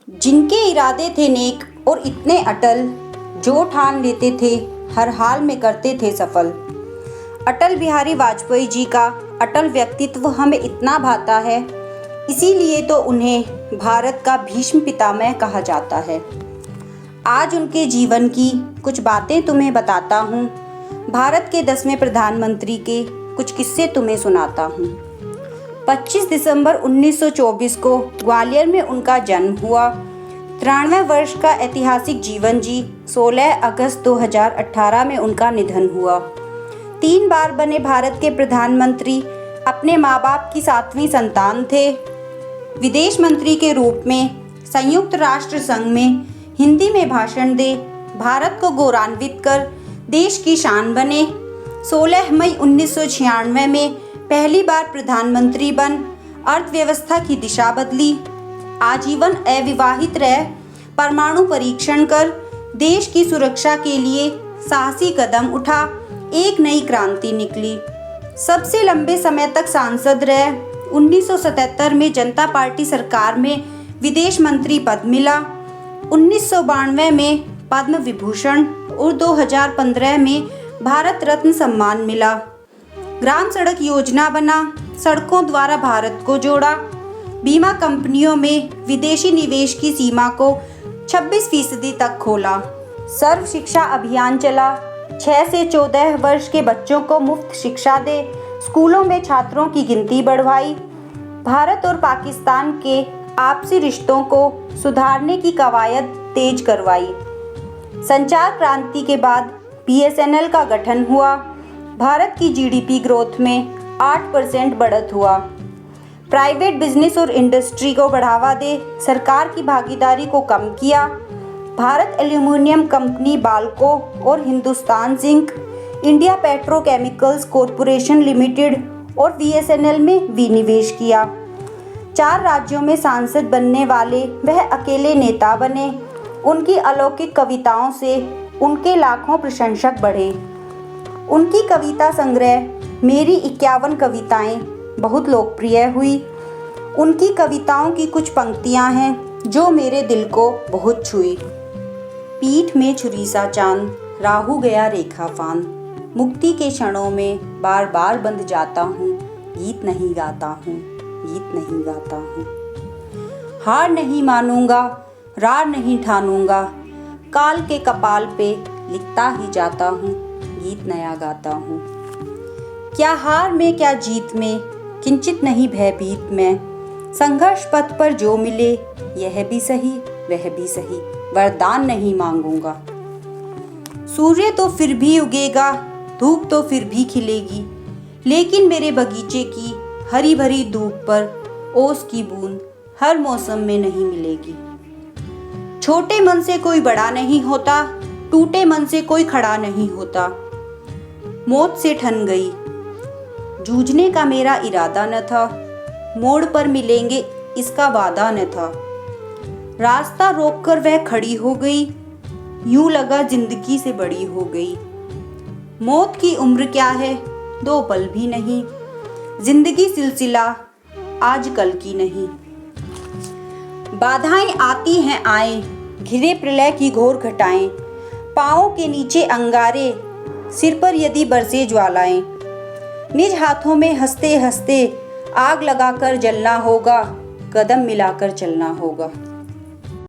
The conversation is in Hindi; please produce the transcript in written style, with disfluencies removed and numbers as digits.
जिनके इरादे थे नेक और इतने अटल, जो ठान लेते थे हर हाल में करते थे सफल। अटल बिहारी वाजपेयी जी का अटल व्यक्तित्व हमें इतना भाता है, इसीलिए तो उन्हें भारत का भीष्म पितामह कहा जाता है। आज उनके जीवन की कुछ बातें तुम्हें बताता हूँ। भारत के 10वें प्रधानमंत्री के कुछ किस्से तुम्हें सुनाता हूँ। 25 दिसंबर 1924 को ग्वालियर में उनका जन्म हुआ। 93 वर्ष का ऐतिहासिक जीवन जी 16 अगस्त 2018 में उनका निधन हुआ। 3 बार बने भारत के प्रधानमंत्री अपने माँ बाप की 7वीं संतान थे। विदेश मंत्री के रूप में संयुक्त राष्ट्र संघ में हिंदी में भाषण दे भारत को गौरवान्वित कर देश की शान बने। 16 मई 1996 में पहली बार प्रधानमंत्री बन अर्थव्यवस्था की दिशा बदली। आजीवन अविवाहित रह परमाणु परीक्षण कर देश की सुरक्षा के लिए साहसी कदम उठा, एक नई क्रांति निकली। सबसे लंबे समय तक सांसद रहे। 1977 में जनता पार्टी सरकार में विदेश मंत्री पद मिला। 1992 में पद्म विभूषण और 2015 में भारत रत्न सम्मान मिला। ग्राम सड़क योजना बना, सड़कों द्वारा भारत को जोड़ा। बीमा कंपनियों में विदेशी निवेश की सीमा को 26% तक खोला। सर्व शिक्षा अभियान चला। 6 से 14 वर्ष के बच्चों को मुफ्त शिक्षा दे स्कूलों में छात्रों की गिनती बढ़वाई। भारत और पाकिस्तान के आपसी रिश्तों को सुधारने की कवायद तेज करवाई। संचार क्रांति के बाद BSNL का गठन हुआ। भारत की GDP ग्रोथ में 8% बढ़त हुआ। प्राइवेट बिजनेस और इंडस्ट्री को बढ़ावा दे सरकार की भागीदारी को कम किया। भारत एल्यूमिनियम कंपनी बाल्को और Hindustan zinc, India petrochemicals corporation limited और BSNL में विनिवेश किया। 4 राज्यों में सांसद बनने वाले वह अकेले नेता बने। उनकी अलौकिक कविताओं से उनके लाखों प्रशंसक बढ़े। उनकी कविता संग्रह मेरी 51 कविताएं बहुत लोकप्रिय हुई। उनकी कविताओं की कुछ पंक्तियां हैं जो मेरे दिल को बहुत छुई। पीठ में छुरी सा चांद, राहु गया रेखा फांद, मुक्ति के क्षणों में बार बार बंध जाता हूँ, गीत नहीं गाता हूँ, गीत नहीं गाता हूँ। हार नहीं मानूंगा, रार नहीं ठानूंगा, काल के कपाल पे लिखता ही जाता हूँ, गीत नया गाता हूँ। क्या हार में क्या जीत में, किंचित नहीं भयभीत मैं, संघर्ष पथ पर जो मिले यह भी सही वह भी सही, वरदान नहीं मांगूंगा। सूर्य तो फिर भी उगेगा, धूप तो फिर भी खिलेगी, लेकिन मेरे बगीचे की हरी भरी धूप पर ओस की बूंद हर मौसम में नहीं मिलेगी। छोटे मन से कोई बड़ा नहीं होता, टूटे मन से कोई खड़ा नहीं होता। मौत से ठन गई, जूझने का मेरा इरादा न था, मोड़ पर मिलेंगे इसका वादा न था। रास्ता रोककर वह खड़ी हो गई, यूं लगा जिंदगी से बड़ी हो गई। मौत की उम्र क्या है, 2 पल भी नहीं, जिंदगी सिलसिला आज कल की नहीं। बाधाएं आती हैं आए, घिरे प्रलय की घोर घटाएं, पाँवों के नीचे अंगारे, सिर पर यदि बरसे ज्वालाएं। निज हाथों में हंसते हंसते आग लगाकर जलना होगा, कदम मिलाकर चलना होगा।